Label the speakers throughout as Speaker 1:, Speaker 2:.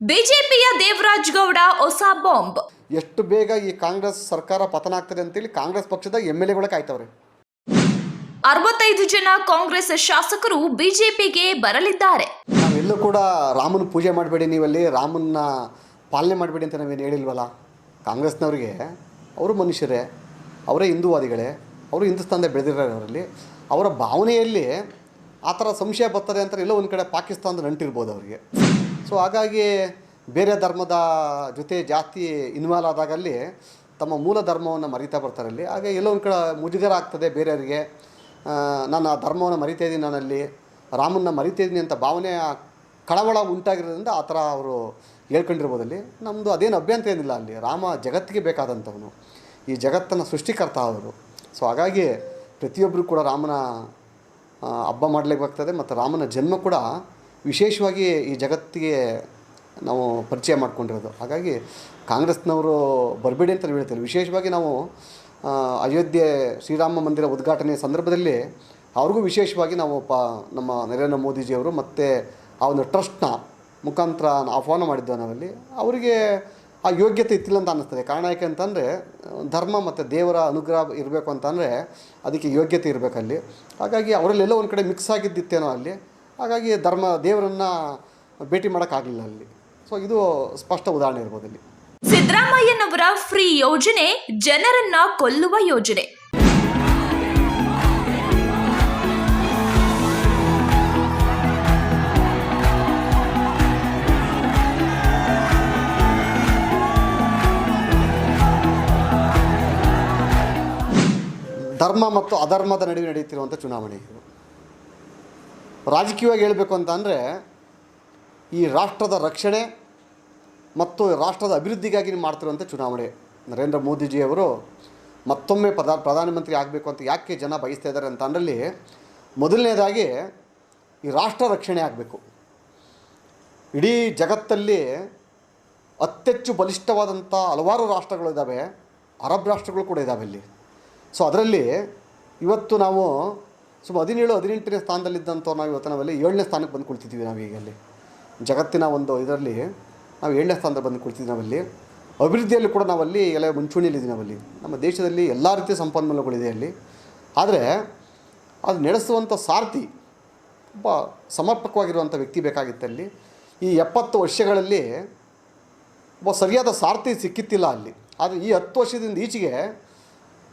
Speaker 1: ಬಿಜೆಪಿಯ ದೇವರಾಜ್ ಗೌಡ ಹೊಸ ಬಾಂಬ್.
Speaker 2: ಎಷ್ಟು ಬೇಗ ಈ ಕಾಂಗ್ರೆಸ್ ಸರ್ಕಾರ ಪತನ ಆಗ್ತದೆ ಅಂತೇಳಿ ಕಾಂಗ್ರೆಸ್ ಪಕ್ಷದ MLA ಕಾಯ್ತವ್ರೆ.
Speaker 1: 65 ಜನ ಕಾಂಗ್ರೆಸ್ ಶಾಸಕರು ಬಿಜೆಪಿಗೆ ಬರಲಿದ್ದಾರೆ.
Speaker 2: ನಾವೆಲ್ಲೂ ಕೂಡ ರಾಮನ ಪೂಜೆ ಮಾಡಬೇಡಿ, ನೀವಲ್ಲಿ ರಾಮನ್ನ ಪಾಲನೆ ಮಾಡಬೇಡಿ ಅಂತ ನಾವೇನು ಹೇಳಿಲ್ವಲ್ಲ. ಕಾಂಗ್ರೆಸ್ನವ್ರಿಗೆ ಅವರು ಮನುಷ್ಯರೇ, ಅವರೇ ಹಿಂದೂವಾದಿಗಳೇ, ಅವರು ಹಿಂದೂಸ್ತಾನದಲ್ಲಿ ಬೆಳೆದಿರೋರಲ್ಲಿ ಅವರ ಭಾವನೆಯಲ್ಲಿ ಆ ಥರ ಸಂಶಯ ಬರ್ತದೆ ಅಂತ ಎಲ್ಲೋ ಒಂದು ಕಡೆ ಪಾಕಿಸ್ತಾನದ ನಂಟಿರ್ಬೋದು ಅವರಿಗೆ. ಸೊ ಹಾಗಾಗಿ ಬೇರೆ ಧರ್ಮದ ಜೊತೆ ಜಾಸ್ತಿ ಇನ್ವಾಲ್ವ್ ಆದಾಗಲ್ಲಿ ತಮ್ಮ ಮೂಲ ಧರ್ಮವನ್ನು ಮರಿತಾ ಬರ್ತಾರಲ್ಲಿ. ಹಾಗೆ ಎಲ್ಲೋ ಒಂದು ಕಡೆ ಮುಜುಗರ ಆಗ್ತದೆ ಬೇರೆಯವರಿಗೆ. ನಾನು ಆ ಧರ್ಮವನ್ನು ಮರಿತಾ ಇದ್ದೀನಿ, ನಾನಲ್ಲಿ ರಾಮನ್ನ ಮರಿತಾ ಇದ್ದೀನಿ ಅಂತ ಭಾವನೆ ಕಳವಳ ಉಂಟಾಗಿರೋದ್ರಿಂದ ಆ ಥರ ಅವರು ಹೇಳ್ಕೊಂಡಿರ್ಬೋದಲ್ಲಿ. ನಮ್ಮದು ಅದೇನು ಅಭ್ಯಂತರ ಏನಿಲ್ಲ. ಅಲ್ಲಿ ರಾಮ ಜಗತ್ತಿಗೆ ಬೇಕಾದಂಥವನು, ಈ ಜಗತ್ತನ್ನು ಸೃಷ್ಟಿಕರ್ತ ಅವರು. ಸೊ ಹಾಗಾಗಿ ಪ್ರತಿಯೊಬ್ಬರು ಕೂಡ ರಾಮನ ಹಬ್ಬ ಮಾಡಲೇಬೇಕಾಗ್ತದೆ. ಮತ್ತು ರಾಮನ ಜನ್ಮ ಕೂಡ ವಿಶೇಷವಾಗಿ ಈ ಜಗತ್ತಿಗೆ ನಾವು ಪರಿಚಯ ಮಾಡ್ಕೊಂಡಿರೋದು. ಹಾಗಾಗಿ ಕಾಂಗ್ರೆಸ್ನವರು ಬರಬೇಡಿ ಅಂತ ಹೇಳ್ತೇವೆ. ವಿಶೇಷವಾಗಿ ನಾವು ಅಯೋಧ್ಯೆ ಶ್ರೀರಾಮ ಮಂದಿರ ಉದ್ಘಾಟನೆ ಸಂದರ್ಭದಲ್ಲಿ ಅವ್ರಿಗೂ ವಿಶೇಷವಾಗಿ ನಾವು ನಮ್ಮ ನರೇಂದ್ರ ಮೋದಿಜಿಯವರು ಮತ್ತು ಆ ಒಂದು ಟ್ರಸ್ಟ್ನ ಮುಖಾಂತರ ಆಹ್ವಾನ ಮಾಡಿದ್ದೆವು ನಾವಲ್ಲಿ. ಅವರಿಗೆ ಆ ಯೋಗ್ಯತೆ ಇತ್ತಿಲ್ಲ ಅಂತ ಅನ್ನಿಸ್ತದೆ. ಕಾರಣ ಯಾಕೆ ಅಂತಂದರೆ ಧರ್ಮ ಮತ್ತು ದೇವರ ಅನುಗ್ರಹ ಇರಬೇಕು ಅಂತಂದರೆ ಅದಕ್ಕೆ ಯೋಗ್ಯತೆ ಇರಬೇಕಲ್ಲಿ. ಹಾಗಾಗಿ ಅವರಲ್ಲೆಲ್ಲೋ ಒಂದು ಕಡೆ ಮಿಕ್ಸ್ ಆಗಿದ್ದಿತ್ತೇನೋ ಅಲ್ಲಿ. ಹಾಗಾಗಿ ದೇವರನ್ನು ಭೇಟಿ ಮಾಡೋಕ್ಕಾಗಲಿಲ್ಲ ಅಲ್ಲಿ. ಸೊ ಇದು ಸ್ಪಷ್ಟ ಉದಾಹರಣೆ ಇರ್ಬೋದು ಇಲ್ಲಿ.
Speaker 1: ಸಿದ್ದರಾಮಯ್ಯನವರ ಫ್ರೀ ಯೋಜನೆ ಜನರನ್ನ ಕೊಲ್ಲುವ ಯೋಜನೆ.
Speaker 2: ಧರ್ಮ ಮತ್ತು ಅಧರ್ಮದ ನಡುವೆ ನಡೆಯುತ್ತಿರುವಂಥ ಚುನಾವಣೆ ಇದು. ರಾಜಕೀಯವಾಗಿ ಹೇಳಬೇಕು ಅಂತ ಅಂದರೆ ಈ ರಾಷ್ಟ್ರದ ರಕ್ಷಣೆ ಮತ್ತು ರಾಷ್ಟ್ರದ ಅಭಿವೃದ್ಧಿಗಾಗಿ ಮಾಡ್ತಿರುವಂಥ ಚುನಾವಣೆ. ನರೇಂದ್ರ ಮೋದಿಜಿಯವರು ಮತ್ತೊಮ್ಮೆ ಪ್ರಧಾನಮಂತ್ರಿ ಆಗಬೇಕು ಅಂತ ಯಾಕೆ ಜನ ಬಯಸ್ತಾ ಇದ್ದಾರೆ ಅಂತ ಅಂದ್ರಲ್ಲಿ ಮೊದಲನೇದಾಗಿ ಈ ರಾಷ್ಟ್ರ ರಕ್ಷಣೆ ಆಗಬೇಕು. ಇಡೀ ಜಗತ್ತಲ್ಲಿ ಅತ್ಯಂತ ಬಲಿಷ್ಠವಾದಂಥ ಹಲವಾರು ರಾಷ್ಟ್ರಗಳು ಇದ್ದಾವೆ, ಅರಬ್ ರಾಷ್ಟ್ರಗಳು ಕೂಡ ಇದ್ದಾವೆ ಇಲ್ಲಿ. ಸೊ ಅದರಲ್ಲಿ ಇವತ್ತು ನಾವು ಸುಮಾರು 17-18ನೇ ಸ್ಥಾನದಲ್ಲಿದ್ದಂಥವ್ರು ನಾವಿಲ್ಲಿ 7ನೇ ಸ್ಥಾನಕ್ಕೆ ಬಂದು ಕುಳಿತಿದ್ದೀವಿ. ನಾವೀಗಲ್ಲಿ ಜಗತ್ತಿನ ಒಂದು ಇದರಲ್ಲಿ ನಾವು 7ನೇ ಸ್ಥಾನದಲ್ಲಿ ಬಂದು ಕುಳಿತಿದ್ದೀವಿ. ನಾವಲ್ಲಿ ಅಭಿವೃದ್ಧಿಯಲ್ಲಿ ಕೂಡ ನಾವಲ್ಲಿ ಎಲ್ಲ ಮುಂಚೂಣಿಯಲ್ಲಿದ್ದೀವಿ. ನಾವಲ್ಲಿ ನಮ್ಮ ದೇಶದಲ್ಲಿ ಎಲ್ಲ ರೀತಿಯ ಸಂಪನ್ಮೂಲಗಳಿದೆ ಅಲ್ಲಿ. ಆದರೆ ಅದು ನಡೆಸುವಂಥ ಸಾರಥಿ ಒಬ್ಬ ಸಮರ್ಪಕವಾಗಿರುವಂಥ ವ್ಯಕ್ತಿ ಬೇಕಾಗಿತ್ತಲ್ಲಿ. ಈ 70 ವರ್ಷಗಳಲ್ಲಿ ಒಬ್ಬ ಸರಿಯಾದ ಸಾರಥಿ ಸಿಕ್ಕಿತ್ತಿಲ್ಲ ಅಲ್ಲಿ. ಆದರೆ ಈ 10 ವರ್ಷದಿಂದ ಈಚೆಗೆ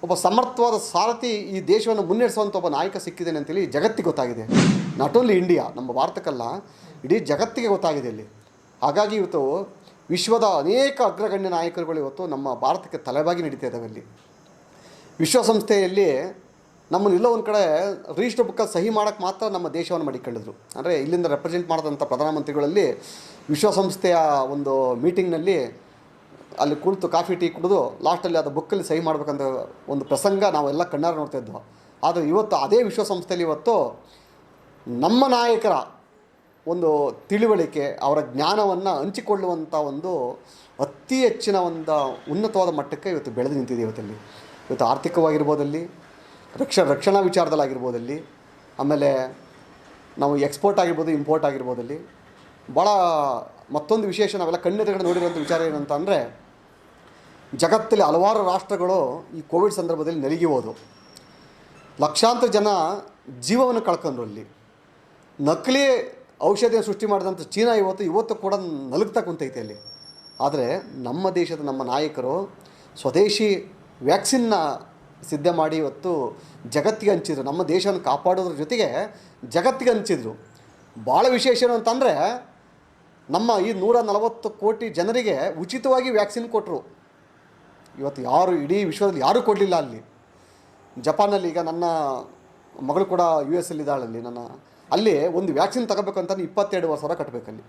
Speaker 2: ಒಬ್ಬ ಸಮರ್ಥವಾದ ಸಾರಥಿ ಈ ದೇಶವನ್ನು ಮುನ್ನಡೆಸುವಂಥ ಒಬ್ಬ ನಾಯಕ ಸಿಕ್ಕಿದ್ದೇನೆ ಅಂತೇಳಿ ಜಗತ್ತಿಗೆ ಗೊತ್ತಾಗಿದೆ. ನಾಟ್ ಓನ್ಲಿ ಇಂಡಿಯಾ, ನಮ್ಮ ಭಾರತಕ್ಕಲ್ಲ, ಇಡೀ ಜಗತ್ತಿಗೆ ಗೊತ್ತಾಗಿದೆ ಇಲ್ಲಿ. ಹಾಗಾಗಿ ಇವತ್ತು ವಿಶ್ವದ ಅನೇಕ ಅಗ್ರಗಣ್ಯ ನಾಯಕರುಗಳು ಇವತ್ತು ನಮ್ಮ ಭಾರತಕ್ಕೆ ತಲೆಬಾಗಿ ನಡೀತಾ ಇದ್ದಾವೆ ಅಲ್ಲಿ. ವಿಶ್ವಸಂಸ್ಥೆಯಲ್ಲಿ ನಮ್ಮನ್ನೆಲ್ಲ ಒಂದು ಕಡೆ ರಿಜಿಸ್ಟರ್ ಬುಕ್ಕಲ್ಲಿ ಸಹಿ ಮಾಡೋಕ್ಕೆ ಮಾತ್ರ ನಮ್ಮ ದೇಶವನ್ನು ಮಾಡಿಕೊಂಡಿದ್ರು. ಅಂದರೆ ಇಲ್ಲಿಂದ ರೆಪ್ರೆಸೆಂಟ್ ಮಾಡಿದಂಥ ಪ್ರಧಾನಮಂತ್ರಿಗಳಲ್ಲಿ ವಿಶ್ವಸಂಸ್ಥೆಯ ಒಂದು ಮೀಟಿಂಗ್ನಲ್ಲಿ ಅಲ್ಲಿ ಕುಳಿತು ಕಾಫಿ ಟೀ ಕುಡಿದು ಲಾಸ್ಟಲ್ಲಿ ಅದು ಬುಕ್ಕಲ್ಲಿ ಸಹಿ ಮಾಡಬೇಕಂತ ಒಂದು ಪ್ರಸಂಗ ನಾವೆಲ್ಲ ಕಣ್ಣಾರೆ ನೋಡ್ತಾ ಇದ್ವು. ಆದರೆ ಇವತ್ತು ಅದೇ ವಿಶ್ವಸಂಸ್ಥೆಯಲ್ಲಿ ಇವತ್ತು ನಮ್ಮ ನಾಯಕರ ಒಂದು ತಿಳುವಳಿಕೆ, ಅವರ ಜ್ಞಾನವನ್ನು ಹಂಚಿಕೊಳ್ಳುವಂಥ ಒಂದು ಅತಿ ಹೆಚ್ಚಿನ ಒಂದು ಉನ್ನತವಾದ ಮಟ್ಟಕ್ಕೆ ಇವತ್ತು ಬೆಳೆದು ನಿಂತಿದೆ. ಇವತ್ತು ಆರ್ಥಿಕವಾಗಿರ್ಬೋದಲ್ಲಿ, ರಕ್ಷಣಾ ವಿಚಾರದಲ್ಲಾಗಿರ್ಬೋದಲ್ಲಿ, ಆಮೇಲೆ ನಾವು ಎಕ್ಸ್ಪೋರ್ಟ್ ಆಗಿರ್ಬೋದು, ಇಂಪೋರ್ಟ್ ಆಗಿರ್ಬೋದಲ್ಲಿ ಭಾಳ ಮತ್ತೊಂದು ವಿಶೇಷ ನಾವೆಲ್ಲ ಕಣ್ಣೆದುರುಗಡೆ ನೋಡಿರುವಂಥ ವಿಚಾರ ಏನಂತ ಅಂದರೆ ಜಗತ್ತಲ್ಲಿ ಹಲವಾರು ರಾಷ್ಟ್ರಗಳು ಈ ಕೋವಿಡ್ ಸಂದರ್ಭದಲ್ಲಿ ನಲಿಗಿ ಹೋದವು. ಲಕ್ಷಾಂತರ ಜನ ಜೀವವನ್ನು ಕಳ್ಕೊಂಡ್ರು ಅಲ್ಲಿ. ನಕಲಿ ಔಷಧಿಯನ್ನು ಸೃಷ್ಟಿ ಮಾಡಿದಂಥ ಚೀನಾ ಇವತ್ತು ಕೂಡ ನಲುಗ್ತಾ ಕುಂತೈತೆ ಅಲ್ಲಿ. ಆದರೆ ನಮ್ಮ ದೇಶದ ನಮ್ಮ ನಾಯಕರು ಸ್ವದೇಶಿ ವ್ಯಾಕ್ಸಿನ್ನ ಸಿದ್ಧ ಮಾಡಿ ಇವತ್ತು ಜಗತ್ತಿಗೆ ಹಂಚಿದ್ರು. ನಮ್ಮ ದೇಶವನ್ನು ಕಾಪಾಡೋದ್ರ ಜೊತೆಗೆ ಜಗತ್ತಿಗೆ ಹಂಚಿದ್ರು. ಭಾಳ ವಿಶೇಷ ಏನು ಅಂತಂದರೆ ನಮ್ಮ ಈ 140 ಕೋಟಿ ಜನರಿಗೆ ಉಚಿತವಾಗಿ ವ್ಯಾಕ್ಸಿನ್ ಕೊಟ್ಟರು. ಇವತ್ತು ಯಾರು ಇಡೀ ವಿಶ್ವದಲ್ಲಿ ಯಾರೂ ಕೊಡಲಿಲ್ಲ ಅಲ್ಲಿ. ಜಪಾನಲ್ಲಿ ಈಗ ನನ್ನ ಮಗಳು ಕೂಡ US ಅಲ್ಲಿದ್ದಾಳಲ್ಲಿ. ಅಲ್ಲಿ ಒಂದು ವ್ಯಾಕ್ಸಿನ್ ತಗೋಬೇಕು ಅಂತ 22,000 ಕಟ್ಟಬೇಕಲ್ಲಿ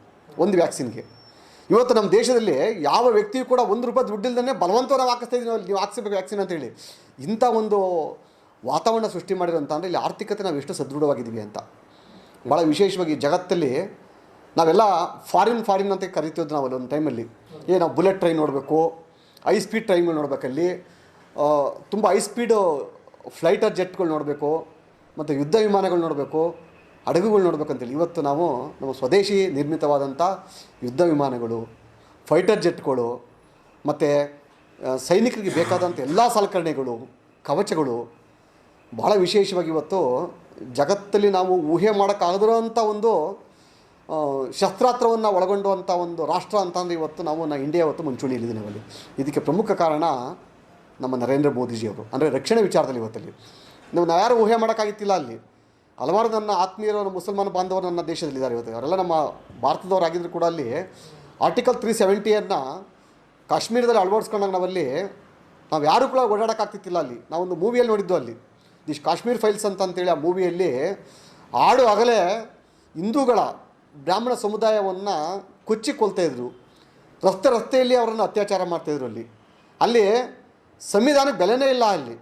Speaker 2: ಒಂದು ವ್ಯಾಕ್ಸಿನ್ಗೆ. ಇವತ್ತು ನಮ್ಮ ದೇಶದಲ್ಲಿ ಯಾವ ವ್ಯಕ್ತಿಯೂ ಕೂಡ ₹1 ದುಡ್ಡಿಲ್ದೇ ಬಲವಂತ ನಾವು ಹಾಕಿಸ್ತಾ ಇದ್ದೀವಿ, ನೀವು ಹಾಕ್ಸಬೇಕು ವ್ಯಾಕ್ಸಿನ್ ಅಂತೇಳಿ. ಇಂಥ ಒಂದು ವಾತಾವರಣ ಸೃಷ್ಟಿ ಮಾಡಿರೋಂಥ ಅಂದರೆ ಇಲ್ಲಿ ಆರ್ಥಿಕತೆ ನಾವು ಎಷ್ಟು ಸದೃಢವಾಗಿದ್ದೀವಿ ಅಂತ. ಭಾಳ ವಿಶೇಷವಾಗಿ ಜಗತ್ತಲ್ಲಿ ನಾವೆಲ್ಲ ಫಾರಿನ್ ಅಂತ ಕರಿತಿದ್ದು ನಾವಲ್ಲಿ ಒಂದು ಟೈಮಲ್ಲಿ. ನಾವು ಬುಲೆಟ್ ಟ್ರೈನ್ ನೋಡಬೇಕು, ಹೈ ಸ್ಪೀಡ್ ಟ್ರೈನ್ಗಳು ನೋಡಬೇಕಲ್ಲಿ, ತುಂಬ ಹೈ ಸ್ಪೀಡು ಫ್ಲೈಟರ್ ಜೆಟ್ಗಳು ನೋಡಬೇಕು, ಮತ್ತು ಯುದ್ಧ ವಿಮಾನಗಳು ನೋಡಬೇಕು, ಹಡಗುಗಳು ನೋಡ್ಬೇಕಂತೇಳಿ ಇವತ್ತು ನಾವು ನಮ್ಮ ಸ್ವದೇಶಿ ನಿರ್ಮಿತವಾದಂಥ ಯುದ್ಧ ವಿಮಾನಗಳು, ಫೈಟರ್ ಜೆಟ್ಗಳು ಮತ್ತು ಸೈನಿಕರಿಗೆ ಬೇಕಾದಂಥ ಎಲ್ಲ ಸಲಕರಣೆಗಳು, ಕವಚಗಳು, ಭಾಳ ವಿಶೇಷವಾಗಿ ಇವತ್ತು ಜಗತ್ತಲ್ಲಿ ನಾವು ಊಹೆ ಮಾಡೋಕ್ಕಾಗದಿರೋ ಅಂಥ ಒಂದು ಶಸ್ತ್ರಾಸ್ತ್ರವನ್ನು ಒಳಗೊಂಡುವಂಥ ಒಂದು ರಾಷ್ಟ್ರ ಅಂತಂದರೆ ಇವತ್ತು ನಾವು ಇಂಡಿಯಾ ಇವತ್ತು ಮುಂಚೂಣಿಯಲ್ಲಿದೆ ನಾವಲ್ಲಿ. ಇದಕ್ಕೆ ಪ್ರಮುಖ ಕಾರಣ ನಮ್ಮ ನರೇಂದ್ರ ಮೋದಿಜಿಯವರು. ಅಂದರೆ ರಕ್ಷಣೆ ವಿಚಾರದಲ್ಲಿ ಇವತ್ತಲ್ಲಿ ನಾವು ಯಾರು ಊಹೆ ಮಾಡೋಕ್ಕಾಗಿತ್ತಿಲ್ಲ. ಅಲ್ಲಿ ಹಲವಾರು ನನ್ನ ಆತ್ಮೀಯರು ಮುಸಲ್ಮಾನ ಬಾಂಧವರು ನನ್ನ ದೇಶದಲ್ಲಿದ್ದಾರೆ ಇವತ್ತು. ಅವರೆಲ್ಲ ನಮ್ಮ ಭಾರತದವರಾಗಿದ್ದರೂ ಕೂಡ ಅಲ್ಲಿ ಆರ್ಟಿಕಲ್ 370 ಕಾಶ್ಮೀರದಲ್ಲಿ ಅಳವಡಿಸ್ಕೊಂಡಾಗ ನಾವು ಯಾರೂ ಕೂಡ ಓಡಾಡೋಕ್ಕಾಗ್ತಿತ್ತಿಲ್ಲ. ಅಲ್ಲಿ ನಾವೊಂದು ಮೂವಿಯಲ್ಲಿ ನೋಡಿದ್ದು, ಅಲ್ಲಿ ದಿಸ್ ಕಾಶ್ಮೀರ್ ಫೈಲ್ಸ್ ಅಂತೇಳಿ ಆ ಮೂವಿಯಲ್ಲಿ ಆಡು ಹಗಲೇ ಹಿಂದೂಗಳ ಬ್ರಾಹ್ಮಣ ಸಮುದಾಯವನ್ನು ಕೊಲ್ತಾಯಿದ್ರು. ರಸ್ತೆಯಲ್ಲಿ ಅವರನ್ನು ಅತ್ಯಾಚಾರ ಮಾಡ್ತಾಯಿದ್ರು. ಅಲ್ಲಿ ಸಂವಿಧಾನಕ್ಕೆ ಬೆಲೆನೇ ಇಲ್ಲ. ಅಲ್ಲಿ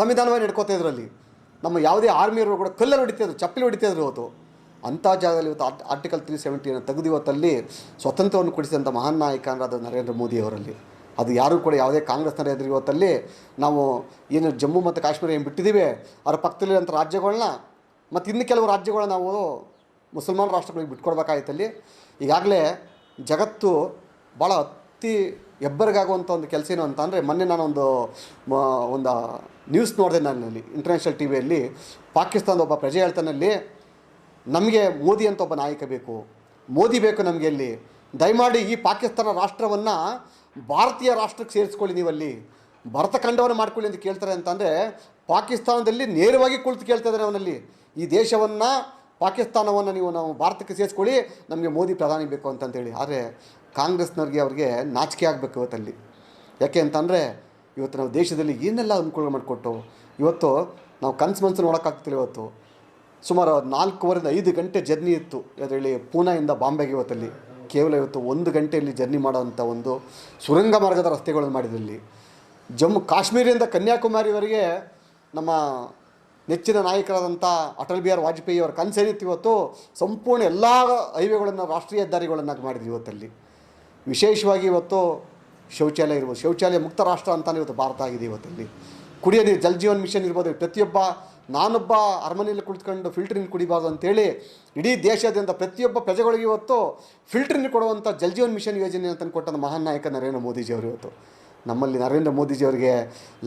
Speaker 2: ಸಂವಿಧಾನವಾಗಿ ನಡ್ಕೋತಾಯಿದ್ರು. ಅಲ್ಲಿ ನಮ್ಮ ಯಾವುದೇ ಆರ್ಮಿಯವರು ಕೂಡ ಕಲ್ಲಲ್ಲಿ ಹೊಡಿತಾಯಿದ್ರು, ಚಪ್ಪಲಿ ಹೊಡಿತಾಯಿದ್ರು. ಇವತ್ತು ಅಂಥ ಜಾಗದಲ್ಲಿ ಇವತ್ತು ಆರ್ಟಿಕಲ್ 370 ತೆಗೆದು ಇವತ್ತಲ್ಲಿ ಸ್ವತಂತ್ರವನ್ನು ಕೊಡಿಸಿದಂಥ ಮಹಾನ್ ನಾಯಕ ಅಂದರೆ ಅದು ನರೇಂದ್ರ ಮೋದಿಯವರಲ್ಲಿ. ಅದು ಯಾರೂ ಕೂಡ ಯಾವುದೇ ಕಾಂಗ್ರೆಸ್ನವರೇ ಇದ್ದರೆ ಇವತ್ತಲ್ಲಿ ನಾವು ಏನು ಜಮ್ಮು ಮತ್ತು ಕಾಶ್ಮೀರ ಏನು ಬಿಟ್ಟಿದ್ದೀವಿ ಅವರ ಪಕ್ಕದಲ್ಲಿರುವಂಥ ರಾಜ್ಯಗಳನ್ನ ಮತ್ತು ಇನ್ನು ಕೆಲವು ರಾಜ್ಯಗಳನ್ನ ನಾವು ಮುಸಲ್ಮಾನ ರಾಷ್ಟ್ರಗಳಿಗೆ ಬಿಟ್ಕೊಡ್ಬೇಕಾಯ್ತಲ್ಲಿ. ಈಗಾಗಲೇ ಜಗತ್ತು ಭಾಳ ಅತಿ ಹೆಬ್ಬರಿಗಾಗುವಂಥ ಒಂದು ಕೆಲಸ ಏನು ಅಂತ ಅಂದರೆ, ಮೊನ್ನೆ ನಾನು ಒಂದು ನ್ಯೂಸ್ ನೋಡಿದೆ ನಾನಲ್ಲಿ ಇಂಟರ್ನ್ಯಾಷನಲ್ ಟಿ ವಿಯಲ್ಲಿ. ಪಾಕಿಸ್ತಾನದ ಒಬ್ಬ ಪ್ರಜೆ ಹೇಳ್ತಾನಲ್ಲಿ, ನಮಗೆ ಮೋದಿ ಅಂತ ಒಬ್ಬ ನಾಯಕ ಬೇಕು, ಮೋದಿ ಬೇಕು ನಮಗೆ. ಅಲ್ಲಿ ದಯಮಾಡಿ ಈ ಪಾಕಿಸ್ತಾನ ರಾಷ್ಟ್ರವನ್ನು ಭಾರತೀಯ ರಾಷ್ಟ್ರಕ್ಕೆ ಸೇರಿಸ್ಕೊಳ್ಳಿ, ನೀವಲ್ಲಿ ಭರತಖಂಡವನ್ನು ಮಾಡ್ಕೊಳ್ಳಿ ಅಂತ ಕೇಳ್ತಾರೆ. ಅಂತಂದರೆ ಪಾಕಿಸ್ತಾನದಲ್ಲಿ ನೇರವಾಗಿ ಕುಳಿತು ಕೇಳ್ತಾ ಇದ್ದಾರೆ ಅವನಲ್ಲಿ, ಈ ದೇಶವನ್ನು ಪಾಕಿಸ್ತಾನವನ್ನು ನಾವು ಭಾರತಕ್ಕೆ ಸೇರಿಸ್ಕೊಳ್ಳಿ, ನಮಗೆ ಮೋದಿ ಪ್ರಧಾನಿ ಬೇಕು ಅಂತಂತೇಳಿ. ಆದರೆ ಕಾಂಗ್ರೆಸ್ನವ್ರಿಗೆ ಅವ್ರಿಗೆ ನಾಚಿಕೆ ಆಗಬೇಕು ಇವತ್ತಲ್ಲಿ. ಯಾಕೆ ಅಂತಂದರೆ ಇವತ್ತು ನಾವು ದೇಶದಲ್ಲಿ ಏನೆಲ್ಲ ಅನುಕೂಲ ಮಾಡಿಕೊಟ್ಟು ಇವತ್ತು ನಾವು ಮನಸ್ಸು ನೋಡೋಕ್ಕಾಗ್ತಿಲ್ಲ. ಇವತ್ತು ಸುಮಾರು 4.5 ಗಂಟೆ ಜರ್ನಿ ಇತ್ತು ಅದರಲ್ಲಿ ಪೂನಾಯಿಂದ ಬಾಂಬೆಗೆ. ಇವತ್ತಲ್ಲಿ ಕೇವಲ ಇವತ್ತು 1 ಗಂಟೆಯಲ್ಲಿ ಜರ್ನಿ ಮಾಡೋವಂಥ ಒಂದು ಸುರಂಗ ಮಾರ್ಗದ ರಸ್ತೆಗಳನ್ನು ಮಾಡಿದಲ್ಲಿ. ಜಮ್ಮು ಕಾಶ್ಮೀರದಿಂದ ಕನ್ಯಾಕುಮಾರಿವರೆಗೆ ನಮ್ಮ ನೆಚ್ಚಿನ ನಾಯಕರಾದಂಥ ಅಟಲ್ ಬಿಹಾರಿ ವಾಜಪೇಯಿ ಅವರ ಕನಸೇನಿತ್ತು. ಇವತ್ತು ಸಂಪೂರ್ಣ ಎಲ್ಲ ಹೈವೇಗಳನ್ನು ರಾಷ್ಟ್ರೀಯ ಹೆದ್ದಾರಿಗಳನ್ನಾಗಿ ಮಾಡಿದ್ವಿ. ಇವತ್ತಲ್ಲಿ ವಿಶೇಷವಾಗಿ ಇವತ್ತು ಶೌಚಾಲಯ ಇರ್ಬೋದು, ಶೌಚಾಲಯ ಮುಕ್ತ ರಾಷ್ಟ್ರ ಅಂತಲೇ ಇವತ್ತು ಭಾರತ ಆಗಿದೆ. ಇವತ್ತಲ್ಲಿ ಕುಡಿಯೋ ನೀರು ಜಲ್ ಜೀವನ್ ಮಿಷನ್ ಇರ್ಬೋದು. ಪ್ರತಿಯೊಬ್ಬ ನಾನೊಬ್ಬ ಅರಮನೆಯಲ್ಲಿ ಕುಳಿತುಕೊಂಡು ಫಿಲ್ಟರ್ ನೀರು ಕುಡಿಬಾರ್ದು ಅಂತೇಳಿ ಇಡೀ ದೇಶಾದ್ಯಂತ ಪ್ರತಿಯೊಬ್ಬ ಪ್ರಜೆಗಳಿಗೆ ಇವತ್ತು ಫಿಲ್ಟರ್ ನೀರು ಕೊಡುವಂಥ ಜಲ್ ಜೀವನ್ ಮಿಷನ್ ಯೋಜನೆ ಅಂತ ಕೊಟ್ಟ ಮಹಾನ್ ನಾಯಕ ನರೇಂದ್ರ ಮೋದಿಜಿಯವರು. ಇವತ್ತು ನಮ್ಮಲ್ಲಿ ನರೇಂದ್ರ ಮೋದಿಜಿಯವರಿಗೆ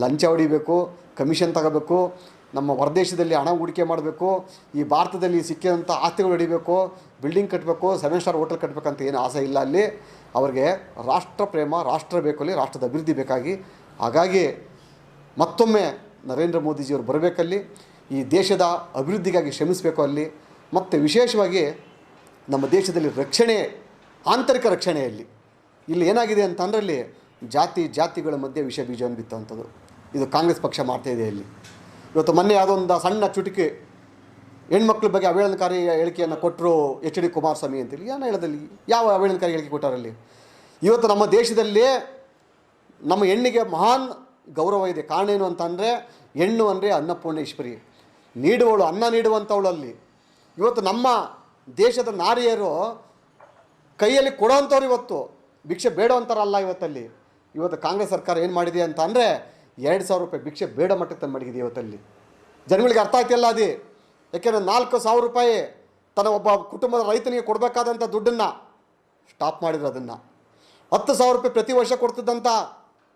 Speaker 2: ಲಂಚ ಹೊಡಿಬೇಕು, ಕಮಿಷನ್ ತಗೋಬೇಕು, ನಮ್ಮ ಹೊರದೇಶದಲ್ಲಿ ಹಣ ಹೂಡಿಕೆ ಮಾಡಬೇಕು, ಈ ಭಾರತದಲ್ಲಿ ಸಿಕ್ಕಿದಂಥ ಆಸ್ತಿಗಳು ಹೊಡಿಬೇಕು, ಬಿಲ್ಡಿಂಗ್ ಕಟ್ಟಬೇಕು, 7 ಸ್ಟಾರ್ ಹೋಟೆಲ್ ಕಟ್ಟಬೇಕಂತ ಏನು ಆಸೆ ಇಲ್ಲ. ಅಲ್ಲಿ ಅವ್ರಿಗೆ ರಾಷ್ಟ್ರ ಪ್ರೇಮ, ರಾಷ್ಟ್ರ ಬೇಕು, ಅಲ್ಲಿ ರಾಷ್ಟ್ರದ ಅಭಿವೃದ್ಧಿ ಬೇಕಾಗಿ. ಹಾಗಾಗಿ ಮತ್ತೊಮ್ಮೆ ನರೇಂದ್ರ ಮೋದಿಜಿಯವರು ಬರಬೇಕಲ್ಲಿ, ಈ ದೇಶದ ಅಭಿವೃದ್ಧಿಗಾಗಿ ಶ್ರಮಿಸಬೇಕು ಅಲ್ಲಿ. ಮತ್ತು ವಿಶೇಷವಾಗಿ ನಮ್ಮ ದೇಶದಲ್ಲಿ ರಕ್ಷಣೆ, ಆಂತರಿಕ ರಕ್ಷಣೆಯಲ್ಲಿ ಇಲ್ಲಿ ಏನಾಗಿದೆ ಅಂತಂದರೆ ಅಲ್ಲಿ ಜಾತಿಗಳ ಮಧ್ಯೆ ವಿಷ ಬೀಜವನ್ನು ಬಿತ್ತುವಂಥದ್ದು ಇದು ಕಾಂಗ್ರೆಸ್ ಪಕ್ಷ ಮಾಡ್ತಾಯಿದೆ. ಇಲ್ಲಿ ಇವತ್ತು ಮೊನ್ನೆ ಯಾವುದೊಂದು ಸಣ್ಣ ಚುಟುಕಿ ಹೆಣ್ಮಕ್ಳ ಬಗ್ಗೆ ಅವೇಳನಕಾರಿ ಹೇಳಿಕೆಯನ್ನು ಕೊಟ್ಟರು HD ಕುಮಾರಸ್ವಾಮಿ ಅಂತೇಳಿ. ಏನು ಹೇಳೋದಲ್ಲಿ ಯಾವ ಅವೇಳನಕಾರಿ ಹೇಳಿಕೆ ಕೊಟ್ಟಾರಲ್ಲಿ? ಇವತ್ತು ನಮ್ಮ ದೇಶದಲ್ಲಿ ನಮ್ಮ ಹೆಣ್ಣಿಗೆ ಮಹಾನ್ ಗೌರವ ಇದೆ. ಕಾರಣ ಏನು ಅಂತಂದರೆ, ಹೆಣ್ಣು ಅಂದರೆ ಅನ್ನಪೂರ್ಣೇಶ್ವರಿ, ನೀಡುವವಳು, ಅನ್ನ ನೀಡುವಂಥವಳು. ಅಲ್ಲಿ ಇವತ್ತು ನಮ್ಮ ದೇಶದ ನಾರಿಯರು ಕೈಯಲ್ಲಿ ಕೊಡೋವಂಥವ್ರು ಇವತ್ತು ಭಿಕ್ಷೆ ಬೇಡವಂತಾರಲ್ಲ. ಇವತ್ತು ಕಾಂಗ್ರೆಸ್ ಸರ್ಕಾರ ಏನು ಮಾಡಿದೆ ಅಂತ ಅಂದರೆ 2,000 ರೂಪಾಯಿ ಭಿಕ್ಷೆ ಬೇಡ ಮಟ್ಟಕ್ಕೆ ತಂದು ಮಡಗಿದೆ. ಇವತ್ತಲ್ಲಿ ಜನಗಳಿಗೆ ಅರ್ಥ ಆಗ್ತಿಲ್ಲ ಅದು. ಯಾಕೆಂದರೆ 4,000 ರೂಪಾಯಿ ತನ್ನ ಒಬ್ಬ ಕುಟುಂಬದ ರೈತನಿಗೆ ಕೊಡಬೇಕಾದಂಥ ದುಡ್ಡನ್ನು ಸ್ಟಾಪ್ ಮಾಡಿದ್ರು. ಅದನ್ನು 10,000 ರೂಪಾಯಿ ಪ್ರತಿ ವರ್ಷ ಕೊಡ್ತಿದ್ದಂಥ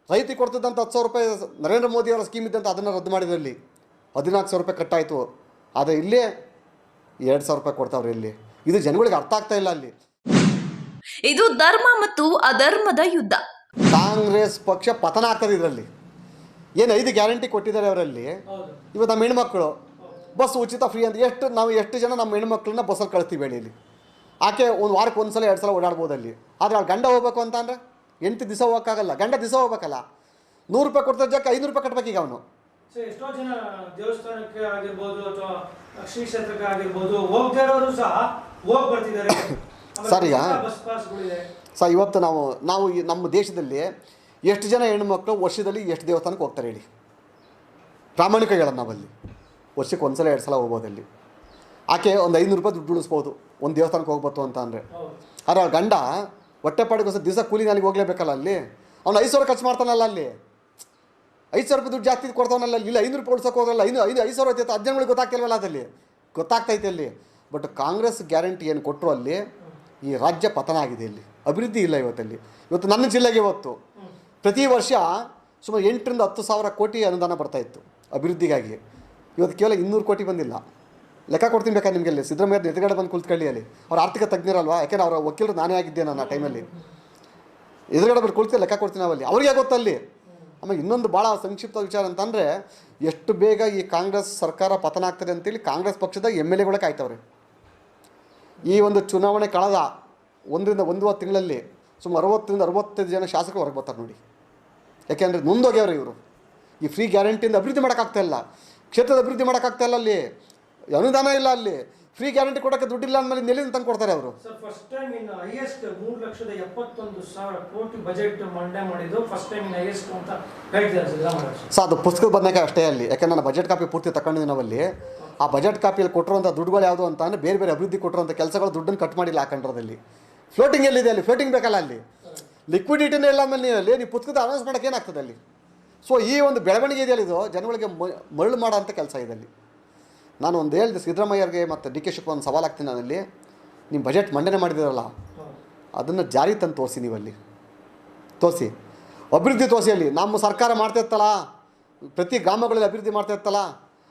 Speaker 2: ರೈತಿಗೆ ಕೊಡ್ತಿದ್ದಂಥ 10,000 ರೂಪಾಯಿ ನರೇಂದ್ರ ಮೋದಿಯವರ ಸ್ಕೀಮ್ ಇದ್ದಂಥ ಅದನ್ನು ರದ್ದು ಮಾಡಿದ್ರಲ್ಲಿ 14,000 ರೂಪಾಯಿ ಕಟ್ಟಾಯಿತು. ಆದರೆ ಇಲ್ಲೇ 2,000 ರೂಪಾಯಿ ಕೊಡ್ತಾವ್ರೆ. ಇಲ್ಲಿ ಇದು ಜನಗಳಿಗೆ ಅರ್ಥ ಆಗ್ತಾ ಇಲ್ಲ. ಅಲ್ಲಿ
Speaker 1: ಇದು ಧರ್ಮ ಮತ್ತು ಅಧರ್ಮದ ಯುದ್ಧ.
Speaker 2: ಕಾಂಗ್ರೆಸ್ ಪಕ್ಷ ಪತನ ಆಗ್ತದೆ. ಇದರಲ್ಲಿ ಏನು 5 ಗ್ಯಾರಂಟಿ ಕೊಟ್ಟಿದ್ದಾರೆ ಅವರಲ್ಲಿ. ಇವತ್ತು ನಮ್ಮ ಹೆಣ್ಮಕ್ಳು ಬಸ್ ಉಚಿತ ಫ್ರೀ ಅಂತ ಎಷ್ಟು ಜನ ನಮ್ಮ ಹೆಣ್ಮಕ್ಳನ್ನ ಬಸ್ಸಲ್ಲಿ ಕಳಿಸ್ತೀವಿ ಹೇಳಿ. ಇಲ್ಲಿ ಆಕೆ ಒಂದು ವಾರಕ್ಕೆ 1 ಸಲ 2 ಸಲ ಓಡಾಡ್ಬೋದು ಅಲ್ಲಿ. ಆದರೆ ಅವ್ರು ಗಂಡ ಹೋಗ್ಬೇಕು ಅಂತ ಅಂದರೆ 8 ದಿವಸ ಹೋಗೋಕ್ಕಾಗಲ್ಲ. ಗಂಡ ದಿವಸ ಹೋಗ್ಬೇಕಲ್ಲ. 100 ರೂಪಾಯಿ ಕೊಡ್ತಾ ಜಾಕ 500 ರೂಪಾಯಿ ಕಟ್ಟಬೇಕು. ಈಗ ಅವನು
Speaker 3: ಎಷ್ಟೋ ಜನ ದೇವಸ್ಥಾನಕ್ಕೆ ಆಗಿರ್ಬೋದು ಅಥವಾ ಶ್ರೀ ಕ್ಷೇತ್ರಕ್ಕೆ ಆಗಿರ್ಬೋದು ಹೋಗದೇ ಇರೋರು ಸಹ ಹೋಗಿ ಬರ್ತಿದ್ದಾರೆ.
Speaker 2: ಸರ್, ಈಗ ಸರ್ ಇವತ್ತು ನಾವು ಈ ನಮ್ಮ ದೇಶದಲ್ಲಿ ಎಷ್ಟು ಜನ ಹೆಣ್ಮಕ್ಳು ವರ್ಷದಲ್ಲಿ ಎಷ್ಟು ದೇವಸ್ಥಾನಕ್ಕೆ ಹೋಗ್ತಾರೆ ಹೇಳಿ? ಪ್ರಾಮಾಣಿಕ ಹೇಳೋದು ನಾವಲ್ಲಿ ವರ್ಷಕ್ಕೆ 1 ಸಲ 2 ಸಲ ಹೋಗ್ಬೋದಲ್ಲಿ. ಆಕೆ ಒಂದು 500 ರೂಪಾಯಿ ದುಡ್ಡು ಉಳಿಸ್ಬೋದು ಒಂದು ದೇವಸ್ಥಾನಕ್ಕೆ ಹೋಗ್ಬೋದು ಅಂತ ಅಂದರೆ. ಆದರೆ ಅವ್ರ ಗಂಡ ಹೊಟ್ಟೆಪಾಡಿಗೋಸ್ಕರ ದಿವಸ ಕೂಲಿ ನನಗೆ ಹೋಗಲೇಬೇಕಲ್ಲ. ಅಲ್ಲಿ ಅವ್ನು 5,000 ಖರ್ಚು ಮಾಡ್ತಾನಲ್ಲ. ಅಲ್ಲಿ 5,000 ರೂಪಾಯಿ ದುಡ್ಡು ಜಾಸ್ತಿ ಕೊಡ್ತಾವನಲ್ಲ. ಇಲ್ಲಿ 500 ರೂಪಾಯಿ ಉಳ್ಸೋಕೆ ಹೋದ್ರಲ್ಲ. 5,000 ಐತೆ. 10 ಜನಗಳಿಗೆ ಗೊತ್ತಾಗ್ತಿಲ್ವಲ್ಲ. ಅದಲ್ಲಿ ಗೊತ್ತಾಗ್ತೈತೆ ಅಲ್ಲಿ. ಬಟ್ ಕಾಂಗ್ರೆಸ್ ಗ್ಯಾರಂಟಿ ಏನು ಕೊಟ್ಟರು ಅಲ್ಲಿ ಈ ರಾಜ್ಯ ಪತನ ಆಗಿದೆ. ಇಲ್ಲಿ ಅಭಿವೃದ್ಧಿ ಇಲ್ಲ ಇವತ್ತು ನನ್ನ ಜಿಲ್ಲೆಗೆ ಪ್ರತಿ ವರ್ಷ ಸುಮಾರು 8,000 to 10,000 ಕೋಟಿ ಅನುದಾನ ಬರ್ತಾಯಿತ್ತು ಅಭಿವೃದ್ಧಿಗಾಗಿ. ಇವತ್ತು ಕೇವಲ 200 ಕೋಟಿ ಬಂದಿಲ್ಲ. ಲೆಕ್ಕ ಕೊಡ್ತೀನಿ ಬೇಕಾದ್ರೆ ನಿಮಗೆ. ಅಲ್ಲಿ ಸಿದ್ದರಾಮಯ್ಯ ಎದುರುಗಡೆ ಬಂದು ಕುಳಿತುಕೊಳ್ಳಿ. ಅಲ್ಲಿ ಅವ್ರು ಆರ್ಥಿಕ ತಜ್ಞರಲ್ವಾ, ಯಾಕೆಂದ್ರೆ ಅವರ ವಕೀಲರು ನಾನೇ ಆಗಿದ್ದೆ ನಾನು ಆ ಟೈಮಲ್ಲಿ. ಎದುರುಗಡೆ ಬಂದು ಕುಳಿತು ಲೆಕ್ಕ ಕೊಡ್ತೀನಿ ನಾವಲ್ಲಿ, ಅವ್ರಿಗೆ ಗೊತ್ತಲ್ಲಿ. ಆಮೇಲೆ ಇನ್ನೊಂದು ಭಾಳ ಸಂಕ್ಷಿಪ್ತ ವಿಚಾರ ಅಂತಂದರೆ, ಎಷ್ಟು ಬೇಗ ಈ ಕಾಂಗ್ರೆಸ್ ಸರ್ಕಾರ ಪತನ ಆಗ್ತದೆ ಅಂತೇಳಿ ಕಾಂಗ್ರೆಸ್ ಪಕ್ಷದ MLAಗಳೇ ಕಾಯ್ತವ್ರೆ. ಈ ಒಂದು ಚುನಾವಣೆ ಕಳೆದ 1-1.5 ತಿಂಗಳಲ್ಲಿ ಸುಮಾರು 60-65 ಜನ ಶಾಸಕರು ಹೊರಗೆ ಬರ್ತಾರೆ ನೋಡಿ. ಯಾಕೆಂದರೆ ಮುಂದೋಗ್ಯವ್ರೆ ಇವರು. ಈ ಫ್ರೀ ಗ್ಯಾರಂಟಿಯಿಂದ ಅಭಿವೃದ್ಧಿ ಮಾಡೋಕ್ಕಾಗ್ತಾಯಿಲ್ಲ, ಕ್ಷೇತ್ರದ ಅಭಿವೃದ್ಧಿ ಮಾಡೋಕ್ಕಾಗ್ತಾಯಿಲ್ಲ. ಅಲ್ಲಿ ಅನುದಾನ ಇಲ್ಲ, ಅಲ್ಲಿ ಫ್ರೀ ಗ್ಯಾರಂಟಿ ಕೊಡೋಕ್ಕೆ ದುಡ್ಡಿಲ್ಲ ಅಂದಮೇಲೆ ನೆಲ್ಲಿಂದ ತಂದು ಕೊಡ್ತಾರೆ ಅವರು.
Speaker 3: Sir, first time in highest 3,71,000 ಕೋಟಿ ಬಜೆಟ್ ಮಂಡನೆ ಮಾಡಿದ್ದು ಫಸ್ಟ್ ಟೈಮ್ ಇನ್ ಹೈಯೆಸ್ಟ್ ಅಂತ ಹೇಳ್ತಿದ್ದಾರೆ ಸಿದ್ದರಾಮಯ್ಯ.
Speaker 2: ಸೊ ಅದು ಪುಸ್ತಕದ ಬಂದಾಗ ಅಷ್ಟೇ ಅಲ್ಲಿ. ಯಾಕೆಂದ್ರೆ ನಾನು ಬಜೆಟ್ ಕಾಪಿ ಪೂರ್ತಿ ತಗೊಂಡಿದ್ದೀನಿ ನಾವಲ್ಲಿ. ಆ ಬಜೆಟ್ ಕಾಪಿಯಲ್ಲಿ ಕೊಟ್ಟಿರುವಂಥ ದುಡ್ಡುಗಳು ಯಾವುದು ಅಂತ ಅಂದರೆ ಬೇರೆ ಬೇರೆ ಅಭಿವೃದ್ಧಿ ಕೊಟ್ಟಿರುವಂಥ ಕೆಲಸಗಳು ದುಡ್ಡನ್ನು ಕಟ್ ಮಾಡಿಲ್ಲ ಹಾಕೊಂಡ್ರದಲ್ಲಿ. ಫ್ಲೋಟಿಂಗ್ ಎಲ್ಲಿದೆ ಅಲ್ಲಿ? ಫ್ಲೋಟಿಂಗ್ ಬೇಕಲ್ಲ ಅಲ್ಲಿ. ಲಿಕ್ವಿಡಿಟಿನೇ ಇಲ್ಲ ಆಮೇಲೆ ನೀವು ಪುಸ್ತಕದ ಅನೌನ್ಸ್ ಮಾಡೋಕ್ಕೆ ಏನಾಗ್ತದೆ ಅಲ್ಲಿ? ಸೊ ಈ ಒಂದು ಬೆಳವಣಿಗೆ ಇದೆಯಲ್ಲ, ಇದು ಜನಗಳಿಗೆ ಮರಳು ಮಾಡೋ ಅಂಥ ಕೆಲಸ ಇದೆ ಅಲ್ಲಿ. ನಾನು ಒಂದು ಹೇಳಿದೆ ಸಿದ್ದರಾಮಯ್ಯರಿಗೆ ಮತ್ತು DK ಶಿವಕುಮಾರ್ ಒಂದು ಸವಾಲು ಆಗ್ತೀನಿ ನಾನಲ್ಲಿ. ನಿಮ್ಮ ಬಜೆಟ್ ಮಂಡನೆ ಮಾಡಿದಿರಲ್ಲ, ಅದನ್ನು ಜಾರಿ ತಂದು ತೋರಿಸಿ. ನೀವಲ್ಲಿ ತೋರಿಸಿ, ಅಭಿವೃದ್ಧಿ ತೋರಿಸಿ. ಅಲ್ಲಿ ನಮ್ಮ ಸರ್ಕಾರ ಮಾಡ್ತಾಯಿತ್ತಲ್ಲ, ಪ್ರತಿ ಗ್ರಾಮಗಳಲ್ಲಿ ಅಭಿವೃದ್ಧಿ ಮಾಡ್ತಾಯಿತ್ತಲ್ಲ,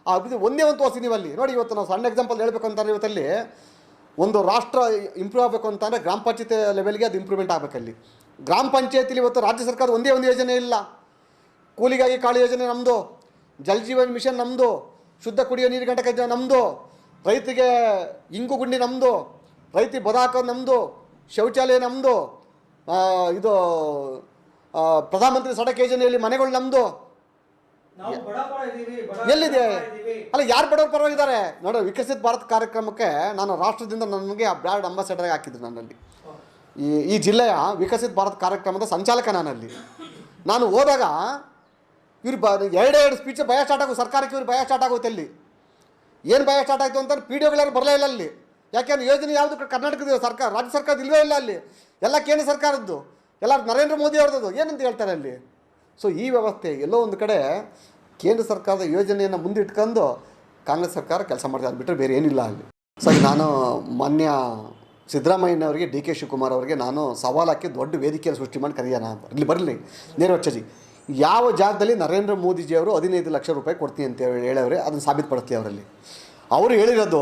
Speaker 2: ಆ ಅಭಿವೃದ್ಧಿ ಒಂದೇ ಒಂದು ತೋರಿಸಿ ನೀವಲ್ಲಿ. ನೋಡಿ, ಇವತ್ತು ನಾವು ಸಣ್ಣ ಎಕ್ಸಾಂಪಲ್ ಹೇಳಬೇಕು ಅಂತಂದರೆ, ಇವತ್ತಲ್ಲಿ ಒಂದು ರಾಷ್ಟ್ರ ಇಂಪ್ರೂವ್ ಆಗಬೇಕು ಅಂತಂದರೆ ಗ್ರಾಮ ಪಂಚಾಯತಿ ಲೆವೆಲ್ಗೆ ಅದು ಇಂಪ್ರೂವ್ಮೆಂಟ್ ಆಗಬೇಕಲ್ಲಿ. ಗ್ರಾಮ ಪಂಚಾಯತಿಲಿ ಇವತ್ತು ರಾಜ್ಯ ಸರ್ಕಾರದ ಒಂದೇ ಒಂದು ಯೋಜನೆ ಇಲ್ಲ. ಕೂಲಿಗಾಗಿ ಕಾಳು ಯೋಜನೆ ನಮ್ಮದು, ಜಲ್ ಜೀವನ್ ಮಿಷನ್ ನಮ್ಮದು, ಶುದ್ಧ ಕುಡಿಯೋ ನೀರು ಘಟಕ ನಮ್ಮದು, ರೈತರಿಗೆ ಇಂಗು ಗುಂಡಿ ನಮ್ಮದು, ರೈತ ಬದ ಹಾಕೋದು ನಮ್ಮದು, ಶೌಚಾಲಯ ನಮ್ಮದು, ಇದು ಪ್ರಧಾನಮಂತ್ರಿ ಸಡಕ್ ಯೋಜನೆಯಲ್ಲಿ ಮನೆಗಳು ನಮ್ಮದು. ಎಲ್ಲಿದೆ? ಅಲ್ಲ, ಯಾರು ಬಡವ್ರ ಪರವಾಗಿದ್ದಾರೆ ನೋಡೋ. ವಿಕಸಿತ ಭಾರತ್ ಕಾರ್ಯಕ್ರಮಕ್ಕೆ ನಾನು ರಾಷ್ಟ್ರದಿಂದ ನನಗೆ ಆ ಬ್ರ್ಯಾಂಡ್ ಅಂಬಾಸಡರ್ ಹಾಕಿದ್ರು ನನ್ನಲ್ಲಿ. ಈ ಜಿಲ್ಲೆಯ ವಿಕಸಿತ ಭಾರತ್ ಕಾರ್ಯಕ್ರಮದ ಸಂಚಾಲಕ ನಾನಲ್ಲಿ. ನಾನು ಹೋದಾಗ ಇವ್ರು ಎರಡೆರಡು ಸ್ಪೀಚ್ ಭಯ ಸ್ಟಾರ್ಟ್ ಆಗೋದು, ಸರ್ಕಾರಕ್ಕೆ ಇವ್ರು ಭಯ ಸ್ಟಾರ್ಟ್ ಆಗುತ್ತೆ. ಅಲ್ಲಿ ಏನು ಭಯ ಸ್ಟಾರ್ಟ್ ಆಯಿತು ಅಂತ PDOಗಳು ಬರಲೇ ಇಲ್ಲ ಅಲ್ಲಿ. ಯಾಕೆಂದ್ರೆ ಯೋಜನೆ ಯಾವುದು ಕರ್ನಾಟಕದ ಸರ್ಕಾರ, ರಾಜ್ಯ ಸರ್ಕಾರದ ಇಲ್ಲವೇ ಇಲ್ಲ ಅಲ್ಲಿ. ಎಲ್ಲ ಕೇಂದ್ರ ಸರ್ಕಾರದ್ದು, ಎಲ್ಲ ನರೇಂದ್ರ ಮೋದಿ ಅವ್ರದ್ದು ಏನಂತ ಹೇಳ್ತಾರೆ ಅಲ್ಲಿ. ಸೊ ಈ ವ್ಯವಸ್ಥೆ ಎಲ್ಲೋ ಒಂದು ಕಡೆ ಕೇಂದ್ರ ಸರ್ಕಾರದ ಯೋಜನೆಯನ್ನು ಮುಂದಿಟ್ಕೊಂಡು ಕಾಂಗ್ರೆಸ್ ಸರ್ಕಾರ ಕೆಲಸ ಮಾಡ್ತಾರೆ, ಅದು ಬಿಟ್ಟರೆ ಬೇರೆ ಏನಿಲ್ಲ ಅಲ್ಲಿ. ಸೊ ನಾನು ಮಾನ್ಯ ಸಿದ್ದರಾಮಯ್ಯನವರಿಗೆ DK ಶಿವಕುಮಾರ್ ಅವರಿಗೆ ನಾನು ಸವಾಲು ಹಾಕಿ ದೊಡ್ಡ ವೇದಿಕೆಯನ್ನು ಸೃಷ್ಟಿ ಮಾಡಿ ಕರೆಯೋಣ ಅಂತ. ಇಲ್ಲಿ ಬರಲಿ ನೇರವಚ್ಚಜಿ, ಯಾವ ಜಾಗದಲ್ಲಿ ನರೇಂದ್ರ ಮೋದಿಜಿಯವರು 15 ಲಕ್ಷ ರೂಪಾಯಿ ಕೊಡ್ತೀನಿ ಅಂತ ಹೇಳವ್ರೆ, ಅದನ್ನು ಸಾಬೀತುಪಡಿಸ್ಲಿ ಅವರಲ್ಲಿ. ಅವರು ಹೇಳಿರೋದು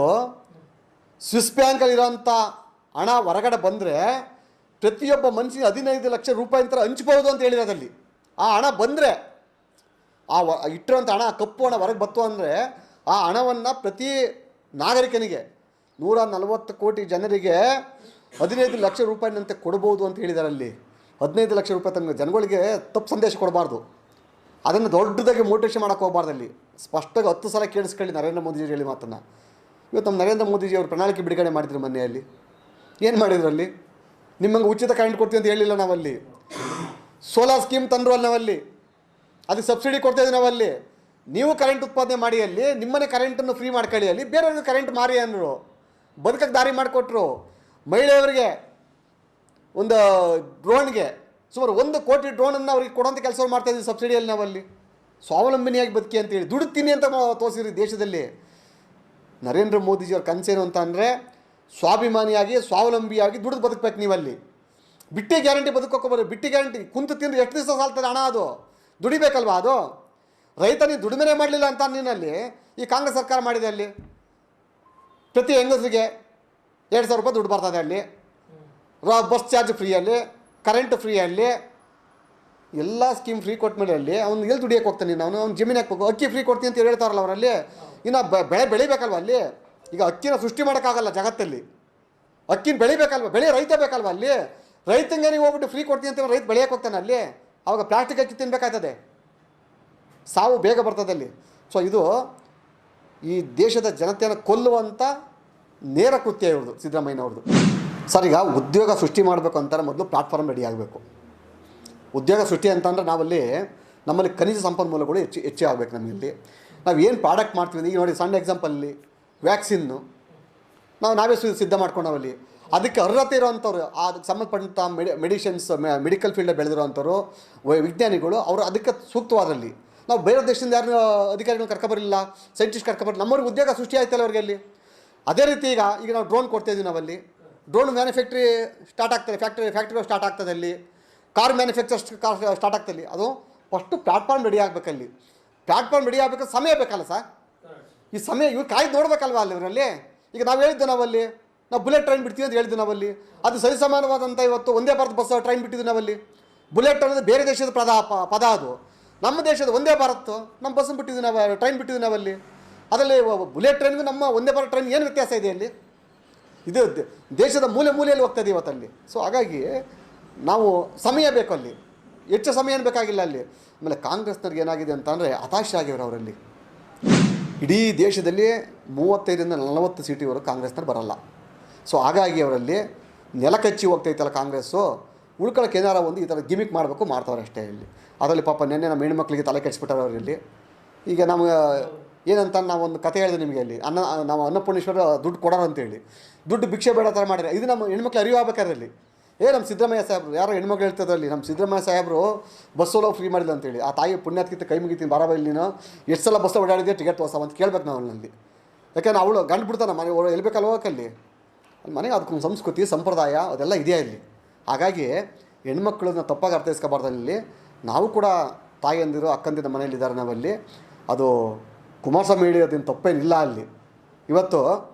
Speaker 2: ಸ್ವಿಸ್ ಬ್ಯಾಂಕಲ್ಲಿರೋಂಥ ಹಣ ಹೊರಗಡೆ ಬಂದರೆ ಪ್ರತಿಯೊಬ್ಬ ಮನುಷ್ಯನಿಗೆ 15 ಲಕ್ಷ ರೂಪಾಯಿ ಅಂತ ಹಂಚ್ಬೋದು ಅಂತ ಹೇಳಿರೋದಲ್ಲಿ. ಆ ಹಣ ಬಂದರೆ, ಆ ಇಟ್ಟಿರೋಂಥ ಹಣ, ಕಪ್ಪು ಹಣ ಹೊರಗೆ ಬತ್ತು ಅಂದರೆ ಆ ಹಣವನ್ನು ಪ್ರತಿ ನಾಗರಿಕನಿಗೆ 140 ಕೋಟಿ ಜನರಿಗೆ 15 ಲಕ್ಷ ರೂಪಾಯಿನಂತೆ ಕೊಡ್ಬೋದು ಅಂತ ಹೇಳಿದ್ದಾರೆ ಅಲ್ಲಿ. 15 ಲಕ್ಷ ರೂಪಾಯಿ ತನಕ ಜನಗಳಿಗೆ ತಪ್ಪು ಸಂದೇಶ ಕೊಡಬಾರ್ದು, ಅದನ್ನು ದೊಡ್ಡದಾಗಿ ಮೋಟಿವೇಷನ್ ಮಾಡೋಕ್ಕೆ ಹೋಗಬಾರ್ದು. ಅಲ್ಲಿ ಸ್ಪಷ್ಟವಾಗಿ 10 ಸಲ ಕೇಳಿಸ್ಕೊಳ್ಳಿ ನರೇಂದ್ರ ಮೋದಿಜಿ ಹೇಳಿ ಮಾತನ್ನು. ಇವತ್ತು ನಮ್ಮ ನರೇಂದ್ರ ಮೋದಿಜಿ ಅವರು ಪ್ರಣಾಳಿಕೆ ಬಿಡುಗಡೆ ಮಾಡಿದ್ರು ಮೊನ್ನೆಯಲ್ಲಿ. ಏನು ಮಾಡಿದ್ರು ಅಲ್ಲಿ? ನಿಮ್ಮಂಗೆ ಉಚಿತ ಕರೆಂಟ್ ಕೊಡ್ತೀವಿ ಅಂತ ಹೇಳಿಲ್ಲ ನಾವಲ್ಲಿ. ಸೋಲಾರ್ ಸ್ಕೀಮ್ ತಂದರು ಅಲ್ಲಿ ನಾವಲ್ಲಿ, ಅದಕ್ಕೆ ಸಬ್ಸಿಡಿ ಕೊಡ್ತಾಯಿದ್ವಿ ನಾವಲ್ಲಿ. ನೀವು ಕರೆಂಟ್ ಉತ್ಪಾದನೆ ಮಾಡಿ ಅಲ್ಲಿ, ನಿಮ್ಮನೆ ಕರೆಂಟನ್ನು ಫ್ರೀ ಮಾಡ್ಕೊಳ್ಳಿ ಅಲ್ಲಿ, ಬೇರೆಯವ್ರಿಗೆ ಕರೆಂಟ್ ಮಾರಿ ಅಂದರು, ಬದುಕಕ್ಕೆ ದಾರಿ ಮಾಡಿಕೊಟ್ರು. ಮಹಿಳೆಯರಿಗೆ ಒಂದು ಡ್ರೋನ್ಗೆ ಸುಮಾರು 1 ಕೋಟಿ ಡ್ರೋನನ್ನು ಅವ್ರಿಗೆ ಕೊಡೋಂಥ ಕೆಲಸ ಮಾಡ್ತಾಯಿದ್ವಿ ಸಬ್ಸಿಡಿಯಲ್ಲಿ ನಾವಲ್ಲಿ. ಸ್ವಾವಲಂಬಿನಿಯಾಗಿ ಬದುಕಿ ಅಂತೇಳಿ ದುಡುತ್ತೀನಿ ಅಂತ ತೋರಿಸಿದ್ರಿ ದೇಶದಲ್ಲಿ. ನರೇಂದ್ರ ಮೋದಿಜಿಯವ್ರ ಕನಸೇನು ಅಂತ ಅಂದರೆ ಸ್ವಾಭಿಮಾನಿಯಾಗಿ ಸ್ವಾವಲಂಬಿಯಾಗಿ ದುಡಿದು ಬದುಕಬೇಕು ನೀವಲ್ಲಿ. ಬಿಟ್ಟಿ ಗ್ಯಾರಂಟಿ ಬದುಕೋಕೋಬಾರ್ದು. ಬಿಟ್ಟಿ ಗ್ಯಾರಂಟಿ ಕುಂತು ತಿಂದು ಎಷ್ಟು ದಿವಸ ಸಾಲ್ತದೆ ಹಣ? ಅದು ದುಡಿಬೇಕಲ್ವಾ? ಅದು ರೈತ ನೀವು ದುಡಿಮೆನೇ ಮಾಡಲಿಲ್ಲ ಅಂತ ನೀನಲ್ಲಿ ಈ ಕಾಂಗ್ರೆಸ್ ಸರ್ಕಾರ ಮಾಡಿದೆ. ಅಲ್ಲಿ ಪ್ರತಿ ಹೆಂಗಸರಿಗೆ 2,000 ರೂಪಾಯಿ ದುಡ್ಡು ಬರ್ತದೆ ಅಲ್ಲಿ, ಬಸ್ ಚಾರ್ಜ್ ಫ್ರೀಯಲ್ಲಿ, ಕರೆಂಟ್ ಫ್ರೀಯಲ್ಲಿ, ಎಲ್ಲ ಸ್ಕೀಮ್ ಫ್ರೀ ಕೊಟ್ಟ ಅಲ್ಲಿ ಅವ್ನು ಎಲ್ಲಿ ದುಡಿಯೋಕೆ ಹೋಗ್ತಾನೆ? ಅವ್ನು ಜಮೀನು ಹಾಕ್ಬೇಕು. ಅಕ್ಕಿ ಫ್ರೀ ಕೊಡ್ತೀನಿ ಅಂತ ಹೇಳ್ತಾರಲ್ಲ ಅವರಲ್ಲಿ. ಇನ್ನು ಬೆಳೆ ಬೆಳಿಬೇಕಲ್ವ ಅಲ್ಲಿ? ಈಗ ಅಕ್ಕಿನ ಸೃಷ್ಟಿ ಮಾಡೋಕ್ಕಾಗಲ್ಲ ಜಗತ್ತಲ್ಲಿ, ಅಕ್ಕಿನ ಬೆಳಿಬೇಕಲ್ವ? ರೈತ ಬೇಕಲ್ವ ಅಲ್ಲಿ? ರೈತಂಗೆ ನೀವು ಹೋಗ್ಬಿಟ್ಟು ಫ್ರೀ ಕೊಡ್ತೀನಿ ಅಂತ ರೈತ ಬೆಳೆಯೋಕೆ ಹೋಗ್ತಾನೆ ಅಲ್ಲಿ, ಅವಾಗ ಪ್ಲಾಸ್ಟಿಕ್ ಅಕ್ಕಿ ತಿನ್ಬೇಕಾಗ್ತದೆ, ಸಾವು ಬೇಗ ಬರ್ತದೆ ಅಲ್ಲಿ. ಸೊ ಇದು ಈ ದೇಶದ ಜನತೆಯನ್ನು ಕೊಲ್ಲುವಂಥ ನೇರ ಕೃತ್ಯ ಇವ್ರದ್ದು, ಸಿದ್ದರಾಮಯ್ಯನವ್ರದ್ದು. ಸರ್, ಈಗ ಉದ್ಯೋಗ ಸೃಷ್ಟಿ ಮಾಡಬೇಕು ಅಂತಾರೆ ಮೊದಲು ಪ್ಲಾಟ್ಫಾರ್ಮ್ ರೆಡಿ ಆಗಬೇಕು. ಉದ್ಯೋಗ ಸೃಷ್ಟಿ ಅಂತಂದರೆ ನಮ್ಮಲ್ಲಿ ಖನಿಜ ಸಂಪನ್ಮೂಲಗಳು ಹೆಚ್ಚು ಆಗಬೇಕು. ನಮ್ಮಲ್ಲಿ ನಾವು ಏನು ಪ್ರಾಡಕ್ಟ್ ಮಾಡ್ತೀವಿ, ಈಗ ನೋಡಿ ಸಣ್ಣ ಎಕ್ಸಾಂಪಲ್ಲಿ ವ್ಯಾಕ್ಸಿನ್ನು ನಾವೇ ಸಿದ್ಧ ಮಾಡ್ಕೊಂಡವಲ್ಲಿ. ಅದಕ್ಕೆ ಅರ್ಹತೆ ಇರೋವಂಥವ್ರು, ಅದಕ್ಕೆ ಸಂಬಂಧಪಟ್ಟಂಥ ಮೆಡಿಸಿನ್ಸ್ ಮೆಡಿಕಲ್ ಫೀಲ್ಡಲ್ಲಿ ಬೆಳೆದಿರೋವಂಥವ್ರು ವಿಜ್ಞಾನಿಗಳು, ಅವರು ಅದಕ್ಕೆ ಸೂಕ್ತವಾದಲ್ಲಿ. ನಾವು ಬೇರೆ ದೇಶದಿಂದ ಯಾರು ಅಧಿಕಾರಿಗಳು ಕರ್ಕೊಬರಲಿಲ್ಲ, ಸೈಂಟಿಸ್ಟ್ ಕರ್ಕೊಬರಲಿಲ್ಲ. ನಮ್ಮವ್ರಿಗೆ ಉದ್ಯೋಗ ಸೃಷ್ಟಿ ಆಯ್ತಲ್ಲ ಅವ್ರಿಗೆ ಅಲ್ಲಿ. ಅದೇ ರೀತಿ ಈಗ ನಾವು ಡ್ರೋನ್ ಕೊಡ್ತಾಯಿದ್ದೀವಿ ನಾವಲ್ಲಿ. ಡ್ರೋನ್ ಮ್ಯಾನುಫ್ಯಾಕ್ಟ್ರಿ ಸ್ಟಾರ್ಟ್ ಆಗ್ತದೆ, ಫ್ಯಾಕ್ಟ್ರಿಗಳು ಸ್ಟಾರ್ಟ್ ಆಗ್ತದೆ ಅಲ್ಲಿ. ಕಾರ್ ಮ್ಯಾನುಫ್ಯಾಕ್ಚರ್ ಸ್ಟಾರ್ಟ್ ಆಗ್ತದೆ ಅಲ್ಲಿ. ಅದು ಫಸ್ಟು ಪ್ಲ್ಯಾಟ್ಫಾರ್ಮ್ ರೆಡಿ ಆಗಬೇಕಲ್ಲಿ. ಪ್ಲ್ಯಾಟ್ಫಾರ್ಮ್ ರೆಡಿ ಆಗಬೇಕು, ಸಮಯ ಬೇಕಲ್ಲ ಸರ್. ಈ ಸಮಯ ಇವ್ರು ಕಾಯ್ದು ನೋಡಬೇಕಲ್ವ ಅಲ್ಲಿ ಇವರಲ್ಲಿ. ಈಗ ನಾವು ಹೇಳಿದ್ದು ನಾವಲ್ಲಿ, ನಾವು ಬುಲೆಟ್ ಟ್ರೈನ್ ಬಿಡ್ತೀವಿ ಅಂತ ಹೇಳಿದ್ದು ನಾವಲ್ಲಿ. ಅದು ಸರಿಸಮಾನವಾದಂಥ ಇವತ್ತು ಒಂದೇ ಭಾರತ್ ಬಸ್ ಟ್ರೈನ್ ಬಿಟ್ಟಿದ್ದು ನಾವಲ್ಲಿ. ಬುಲೆಟ್ ಅನ್ನೋದು ಬೇರೆ ದೇಶದ ಪದ ಅದು. ನಮ್ಮ ದೇಶದ ಒಂದೇ ಭಾರತ್ ನಮ್ಮ ಬಸ್ಸನ್ನು ಬಿಟ್ಟಿದ್ವಿ ನಾವು, ಟ್ರೈನ್ ಬಿಟ್ಟಿದ್ವಿ ನಾವಲ್ಲಿ. ಅದರಲ್ಲಿ ಬುಲೆಟ್ ಟ್ರೈನ್ಗೂ ನಮ್ಮ ಒಂದೇ ಭಾರತ್ ಟ್ರೈನ್ ಏನು ವ್ಯತ್ಯಾಸ ಇದೆ ಅಲ್ಲಿ? ಇದು ದೇಶದ ಮೂಲೆಯಲ್ಲಿ ಹೋಗ್ತದೆ ಇವತ್ತಲ್ಲಿ. ಸೊ ಹಾಗಾಗಿ ನಾವು ಸಮಯ ಬೇಕು ಅಲ್ಲಿ, ಹೆಚ್ಚು ಸಮಯ ಏನು ಬೇಕಾಗಿಲ್ಲ ಅಲ್ಲಿ. ಆಮೇಲೆ ಕಾಂಗ್ರೆಸ್ನವ್ರಿಗೆ ಏನಾಗಿದೆ ಅಂತಂದರೆ ಹತಾಶೆ ಆಗಿವ್ರು ಅವರಲ್ಲಿ. ಇಡೀ ದೇಶದಲ್ಲಿ 35-40 ಸೀಟಿವರೆಗೂ ಕಾಂಗ್ರೆಸ್ನವ್ರು ಬರಲ್ಲ. ಸೊ ಹಾಗಾಗಿ ಅವರಲ್ಲಿ ನೆಲಕಚ್ಚಿ ಹೋಗ್ತೈತಲ್ಲ ಕಾಂಗ್ರೆಸ್ಸು. ಉಳ್ಕೊಳ್ಳೋಕೆ ಏನಾರ ಒಂದು ಈ ಥರ ಗಿಮಿಕ್ ಮಾಡಬೇಕು, ಮಾಡ್ತಾವ್ರೆ ಅಷ್ಟೇ ಇಲ್ಲಿ. ಅದರಲ್ಲಿ ಪಾಪ ನೆನ್ನೆ ನಮ್ಮ ಹೆಣ್ಮಕ್ಳಿಗೆ ತಲೆ ಕೆಡಿಸ್ಬಿಟ್ಟಾರೆ ಅವರಲ್ಲಿ. ಈಗ ನಮ್ಗೆ ಏನಂತ ನಾವೊಂದು ಕತೆ ಹೇಳಿದೆ ನಿಮಗೆ ಅಲ್ಲಿ. ನಾವು ಅನ್ನಪೂರ್ಣೇಶ್ವರ ದುಡ್ಡು ಕೊಡೋರು ಅಂತೇಳಿ ದುಡ್ಡು ಭಿಕ್ಷೆ ಬೇಡ ಥರ ಮಾಡಿದ್ರೆ ಇದು ನಮ್ಮ ಹೆಣ್ಮಕ್ಳು ಅರಿವು ಆಗ್ಬೇಕಾದ್ರಲ್ಲಿ. ನಮ್ಮ ಸಿದ್ದರಾಮಯ್ಯ ಸಾಹೇಬ್ರು ಯಾರೋ ಹೆಣ್ಮಕ್ಳು ಹೇಳ್ತಿದ್ರಲ್ಲಿ, ನಮ್ಮ ಸಿದ್ದರಾಮಯ್ಯ ಸಾಹೇಬರು ಬಸ್ಸಲ್ಲೋ ಫ್ರೀ ಮಾಡಿಲ್ಲ ಅಂತೇಳಿ. ಆ ತಾಯಿ ಪುಣ್ಯಾತ್ಕಿಂತ ಕೈ ಮುಗಿತೀನಿ ಬಾರಾಬಲ್ಲಿ ನೀನು ಎಷ್ಟು ಸಲ ಬಸ್ಸಲ್ಲಿ ಓಡಾಡಿದ್ದೆ ಟಿಕೆಟ್ ತೋರ್ಸವ ಅಂತ ಕೇಳ್ಬೇಕು ನಾವು ಅಲ್ಲಿ. ಯಾಕೆಂದ್ರೆ ಅವಳು ಗಂಡು ಬಿಡ್ತಾನೆ ಮನೆ ಎಲ್ಬೇಕಲ್ಲ ಹೋಗಕ್ಕಲ್ಲಿ. ಅಲ್ಲಿ ಮನೆಗೆ ಅದಕ್ಕೊಂದು ಸಂಸ್ಕೃತಿ ಸಂಪ್ರದಾಯ ಅದೆಲ್ಲ ಇದೆಯಾ ಇಲ್ಲಿ. ಹಾಗಾಗಿ ಹೆಣ್ಮಕ್ಳನ್ನ ತಪ್ಪಾಗಿ ಅರ್ಥೈಸ್ಕೋಬಾರ್ದಲ್ಲಿ. ನಾವು ಕೂಡ ತಾಯಿಯಂದಿರು ಅಕ್ಕಂದಿರ ಮನೆಯಲ್ಲಿದ್ದಾರೆ ನಾವಲ್ಲಿ. ಅದು ಕುಮಾರಸ್ವಾಮಿ ಹೇಳಿಯೋದೇನು ತಪ್ಪೇನಿಲ್ಲ ಅಲ್ಲಿ. ಇವತ್ತು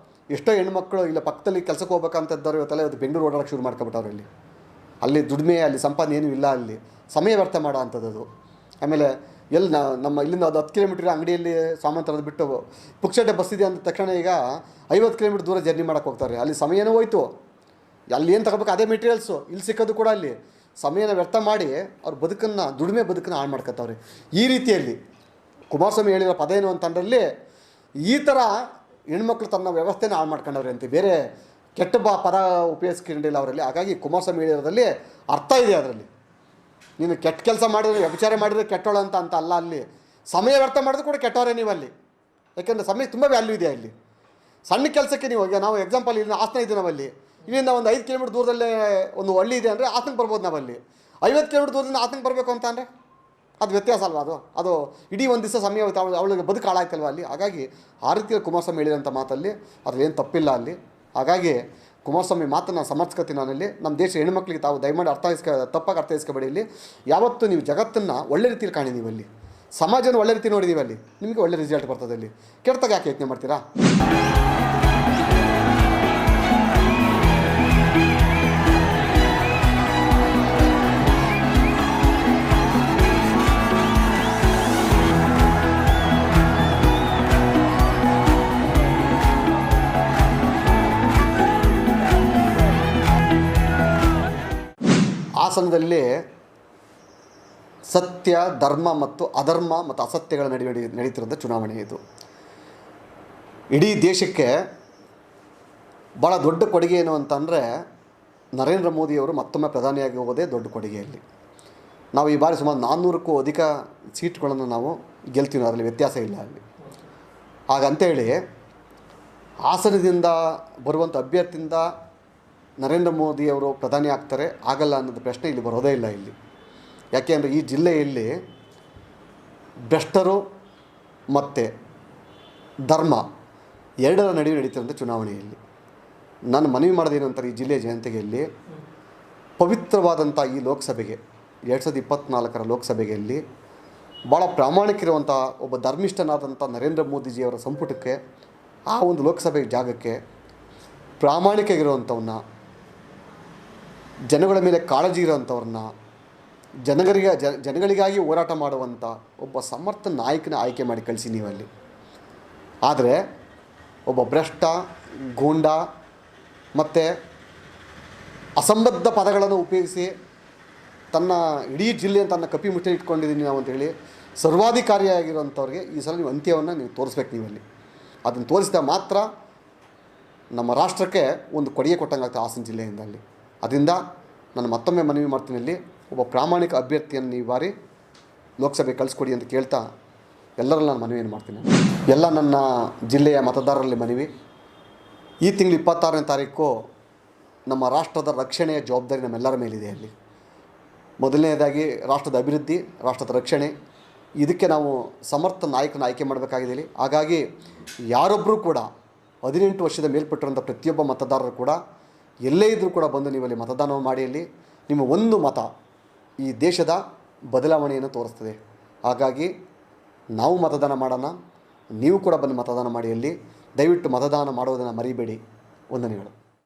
Speaker 2: ಎಷ್ಟೋ ಹೆಣ್ಮಕ್ಳು ಇಲ್ಲ ಪಕ್ಕದಲ್ಲಿ ಕೆಲಸಕ್ಕೆ ಹೋಗ್ಬೇಕಂತದ್ದವ್ರು ಇವತ್ತು ಬೆಂಗಳೂರು ಓಡಾಡೋಕ್ಕೆ ಶುರು ಮಾಡ್ಕೊಬಿಟ್ಟವ್ರು ಇಲ್ಲಿ. ಅಲ್ಲಿ ದುಡಿಮೆ ಅಲ್ಲಿ ಸಂಪಾದನೆ ಏನೂ ಇಲ್ಲ ಅಲ್ಲಿ. ಸಮಯ ವ್ಯರ್ಥ ಮಾಡೋ ಅಂಥದ್ದು. ಆಮೇಲೆ ಎಲ್ಲಿ ನಮ್ಮ ಇಲ್ಲಿಂದ ಅದು 10 ಕಿಲೋಮೀಟ್ರ್ ಅಂಗಡಿಯಲ್ಲಿ ಸಾಮಾನು ತರೋದು ಬಿಟ್ಟು ಪುಕ್ಷಟೆ ಬಸ್ ಇದೆ ಅಂದ ತಕ್ಷಣ ಈಗ 50 ಕಿಲೋಮೀಟ್ರ್ ದೂರ ಜರ್ನಿ ಮಾಡೋಕ್ಕೆ ಹೋಗ್ತಾರೆ. ಅಲ್ಲಿ ಸಮಯನೂ ಹೋಯ್ತು. ಅಲ್ಲಿ ಏನು ತಗೋಬೇಕು ಅದೇ ಮೆಟೀರಿಯಲ್ಸು ಇಲ್ಲಿ ಸಿಕ್ಕೋದು ಕೂಡ ಅಲ್ಲಿ. ಸಮಯನ ವ್ಯರ್ಥ ಮಾಡಿ ಅವ್ರ ಬದುಕನ್ನು ದುಡಿಮೆ ಬದುಕನ್ನು ಹಾಳು ಮಾಡ್ಕೊತಾವ್ರೆ. ಈ ರೀತಿಯಲ್ಲಿ ಕುಮಾರಸ್ವಾಮಿ ಹೇಳಿರೋ ಪದ ಏನು ಅಂತಂದ್ರಲ್ಲಿ ಈ ಥರ ಹೆಣ್ಮಕ್ಳು ತನ್ನ ವ್ಯವಸ್ಥೆನ ಹಾಳು ಮಾಡ್ಕೊಂಡವ್ರೆ ಅಂತ ಬೇರೆ ಕೆಟ್ಟ ಪದ ಉಪಯೋಗಿಸ್ಕೊಂಡಿಲ್ಲ ಅವರಲ್ಲಿ. ಹಾಗಾಗಿ ಕುಮಾರಸ್ವಾಮಿ ಹೇಳಿರೋದ್ರಲ್ಲಿ ಅರ್ಥ ಇದೆ. ಅದರಲ್ಲಿ ನೀನು ಕೆಟ್ಟ ಕೆಲಸ ಮಾಡಿದ್ರೆ ವ್ಯಭಿಚಾರ ಮಾಡಿದರೆ ಕೆಟ್ಟೋಳು ಅಂತ ಅಲ್ಲ. ಅಲ್ಲಿ ಸಮಯ ವ್ಯರ್ಥ ಮಾಡಿದ್ರು ಕೂಡ ಕೆಟ್ಟವರೇ ನೀವು ಅಲ್ಲಿ. ಯಾಕೆಂದರೆ ಸಮಯ ತುಂಬ ವ್ಯಾಲ್ಯೂ ಇದೆ ಅಲ್ಲಿ. ಸಣ್ಣ ಕೆಲಸಕ್ಕೆ ನೀವು ಈಗ ನಾವು ಎಕ್ಸಾಂಪಲ್ ಇಲ್ಲಿ ಹಾಸನ ಇದ್ದೀವಿ ನಾವಲ್ಲಿ. ಇಲ್ಲಿಂದ ಒಂದು 5 ಕಿಲೋಮೀಟ್ರ್ ದೂರದಲ್ಲೇ ಒಂದು ಹಳ್ಳಿ ಇದೆ ಅಂದರೆ ಹಾಸನಕ್ಕೆ ಬರ್ಬೋದು ನಾವಲ್ಲಿ. 50 ಕಿಲೋಮೀಟ್ರ್ ದೂರದಿಂದ ಹಾಸನಕ್ಕೆ ಬರಬೇಕು ಅಂತ ಅಂದರೆ ಅದು ವ್ಯತ್ಯಾಸ ಅಲ್ವಾ? ಅದು ಇಡೀ ಒಂದು ದಿವಸ ಸಮಯ ಹೋಯ್ತು, ಅವಳಿಗೆ ಬದುಕು ಹಾಳಾಯ್ತಲ್ವ ಅಲ್ಲಿ. ಹಾಗಾಗಿ ಆ ರೀತಿಯಲ್ಲಿ ಕುಮಾರಸ್ವಾಮಿ ಹೇಳಿದಂಥ ಮಾತಲ್ಲಿ ಅದ್ರೇನು ತಪ್ಪಿಲ್ಲ ಅಲ್ಲಿ. ಹಾಗಾಗಿ ಕುಮಾರಸ್ವಾಮಿ ಮಾತನ್ನು ಸಮರ್ಥಿಸ್ಕೊತೀನಿ ನಾನಲ್ಲಿ. ನಮ್ಮ ದೇಶ ಹೆಣ್ಮಕ್ಳಿಗೆ ತಾವು ದಯಮಾಡಿ ತಪ್ಪಾಗಿ ಅರ್ಥೈಸ್ಕೊಬೇಡಿ. ಇಲ್ಲಿ ಯಾವತ್ತೂ ನೀವು ಜಗತ್ತನ್ನು ಒಳ್ಳೆ ರೀತಿಯಲ್ಲಿ ಕಾಣಿ. ನೀವು ಅಲ್ಲಿ ಸಮಾಜನ ಒಳ್ಳೆ ರೀತಿ ನೋಡಿದ್ದೀವಿ ಅಲ್ಲಿ, ನಿಮಗೆ ಒಳ್ಳೆ ರಿಸಲ್ಟ್ ಬರ್ತದೆ ಅಲ್ಲಿ. ಕೆಡ್ತಾಗ ಯಾಕೆ ಯತ್ನೆ ಮಾಡ್ತೀರಾ? ಹಾಸನದಲ್ಲಿ ಸತ್ಯ ಧರ್ಮ ಮತ್ತು ಅಧರ್ಮ ಮತ್ತು ಅಸತ್ಯಗಳ ನಡುವೆ ನಡೀತಿರೋಂಥ ಚುನಾವಣೆ ಇದು. ಇಡೀ ದೇಶಕ್ಕೆ ಭಾಳ ದೊಡ್ಡ ಕೊಡುಗೆ ಏನು ಅಂತಂದರೆ ನರೇಂದ್ರ ಮೋದಿಯವರು ಮತ್ತೊಮ್ಮೆ ಪ್ರಧಾನಿಯಾಗಿ ಹೋಗೋದೇ ದೊಡ್ಡ ಕೊಡುಗೆಯಲ್ಲಿ. ನಾವು ಈ ಬಾರಿ ಸುಮಾರು 400ಕ್ಕೂ ಅಧಿಕ ಸೀಟ್ಗಳನ್ನು ನಾವು ಗೆಲ್ತೀವಿ, ಅದರಲ್ಲಿ ವ್ಯತ್ಯಾಸ ಇಲ್ಲ ಅಲ್ಲಿ. ಹಾಗಂತೇಳಿ ಹಾಸನದಿಂದ ಬರುವಂಥ ಅಭ್ಯರ್ಥಿಯಿಂದ ನರೇಂದ್ರ ಮೋದಿಯವರು ಪ್ರಧಾನಿ ಆಗ್ತಾರೆ ಆಗಲ್ಲ ಅನ್ನೋದು ಪ್ರಶ್ನೆ ಇಲ್ಲಿ ಬರೋದೇ ಇಲ್ಲ ಇಲ್ಲಿ. ಯಾಕೆ ಅಂದರೆ ಈ ಜಿಲ್ಲೆಯಲ್ಲಿ ಭ್ರಷ್ಟರು ಮತ್ತು ಧರ್ಮ ಎರಡರ ನಡುವೆ ನಡೀತಿರೋಂಥ ಚುನಾವಣೆಯಲ್ಲಿ ನಾನು ಮನವಿ ಮಾಡೋದೇನು ಅಂತಾರೆ ಈ ಜಿಲ್ಲೆಯ ಜನತೆಗೆ ಇಲ್ಲಿ ಪವಿತ್ರವಾದಂಥ ಈ ಲೋಕಸಭೆಗೆ 2024 ಲೋಕಸಭೆಗೆ ಇಲ್ಲಿ ಭಾಳ ಪ್ರಾಮಾಣಿಕರಿರುವಂಥ ಒಬ್ಬ ಧರ್ಮಿಷ್ಠನಾದಂಥ ನರೇಂದ್ರ ಮೋದಿಜಿಯವರ ಸಂಪುಟಕ್ಕೆ ಆ ಒಂದು ಲೋಕಸಭೆ ಜಾಗಕ್ಕೆ ಪ್ರಾಮಾಣಿಕವಾಗಿರುವಂಥವನ್ನ, ಜನಗಳ ಮೇಲೆ ಕಾಳಜಿ ಇರೋವಂಥವ್ರನ್ನ, ಜನಗಳಿಗಾಗಿ ಹೋರಾಟ ಮಾಡುವಂಥ ಒಬ್ಬ ಸಮರ್ಥ ನಾಯಕನ ಆಯ್ಕೆ ಮಾಡಿ ಕಳಿಸಿ ನೀವಲ್ಲಿ. ಆದರೆ ಒಬ್ಬ ಭ್ರಷ್ಟ ಗೂಂಡ ಮತ್ತು ಅಸಂಬದ್ಧ ಪದಗಳನ್ನು ಉಪಯೋಗಿಸಿ ತನ್ನ ಇಡೀ ಜಿಲ್ಲೆಯನ್ನು ತನ್ನ ಕಪಿ ಮುಚ್ಚಿ ಇಟ್ಕೊಂಡಿದ್ದೀನಿ ನಾವು ಅಂತೇಳಿ ಸರ್ವಾಧಿಕಾರಿಯಾಗಿರುವಂಥವ್ರಿಗೆ ಈ ಸಲ ನೀವು ಅಂತ್ಯವನ್ನು ನೀವು ತೋರಿಸ್ಬೇಕು ನೀವಲ್ಲಿ. ಅದನ್ನು ತೋರಿಸಿದಾಗ ಮಾತ್ರ ನಮ್ಮ ರಾಷ್ಟ್ರಕ್ಕೆ ಒಂದು ಕೊಡುಗೆ ಕೊಟ್ಟಂಗೆ ಆಗ್ತದೆ ಹಾಸನ ಜಿಲ್ಲೆಯಿಂದ ಅಲ್ಲಿ. ಅದರಿಂದ ನಾನು ಮತ್ತೊಮ್ಮೆ ಮನವಿ ಮಾಡ್ತೀನಿ, ಇಲ್ಲಿ ಒಬ್ಬ ಪ್ರಾಮಾಣಿಕ ಅಭ್ಯರ್ಥಿಯನ್ನು ಈ ಬಾರಿ ಲೋಕಸಭೆ ಕಳಿಸ್ಕೊಡಿ ಅಂತ ಕೇಳ್ತಾ ಎಲ್ಲರಲ್ಲೂ ನಾನು ಮನವಿಯನ್ನು ಮಾಡ್ತೀನಿ. ಎಲ್ಲ ನನ್ನ ಜಿಲ್ಲೆಯ ಮತದಾರರಲ್ಲಿ ಮನವಿ, ಈ ತಿಂಗಳು 26ನೇ ತಾರೀಕು ನಮ್ಮ ರಾಷ್ಟ್ರದ ರಕ್ಷಣೆಯ ಜವಾಬ್ದಾರಿ ನಮ್ಮೆಲ್ಲರ ಮೇಲಿದೆ ಅಲ್ಲಿ. ಮೊದಲನೇದಾಗಿ ರಾಷ್ಟ್ರದ ಅಭಿವೃದ್ಧಿ, ರಾಷ್ಟ್ರದ ರಕ್ಷಣೆ, ಇದಕ್ಕೆ ನಾವು ಸಮರ್ಥ ನಾಯಕನ ಆಯ್ಕೆ ಮಾಡಬೇಕಾಗಿದೆ ಇಲ್ಲಿ. ಹಾಗಾಗಿ ಯಾರೊಬ್ಬರೂ ಕೂಡ 18 ವರ್ಷದ ಮೇಲ್ಪಟ್ಟಿರುವಂಥ ಪ್ರತಿಯೊಬ್ಬ ಮತದಾರರು ಕೂಡ ಎಲ್ಲೇ ಇದ್ದರೂ ಕೂಡ ಬಂದು ನೀವಲ್ಲಿ ಮತದಾನವನ್ನು ಮಾಡಿ. ಅಲ್ಲಿ ನಿಮ್ಮ ಒಂದು ಮತ ಈ ದೇಶದ ಬದಲಾವಣೆಯನ್ನು ತೋರಿಸ್ತದೆ. ಹಾಗಾಗಿ ನಾವು ಮತದಾನ ಮಾಡೋಣ, ನೀವು ಕೂಡ ಬಂದು ಮತದಾನ ಮಾಡಿ. ಅಲ್ಲಿ ದಯವಿಟ್ಟು ಮತದಾನ ಮಾಡೋದನ್ನು ಮರಿಬೇಡಿ. ವಂದನೆಗಳು.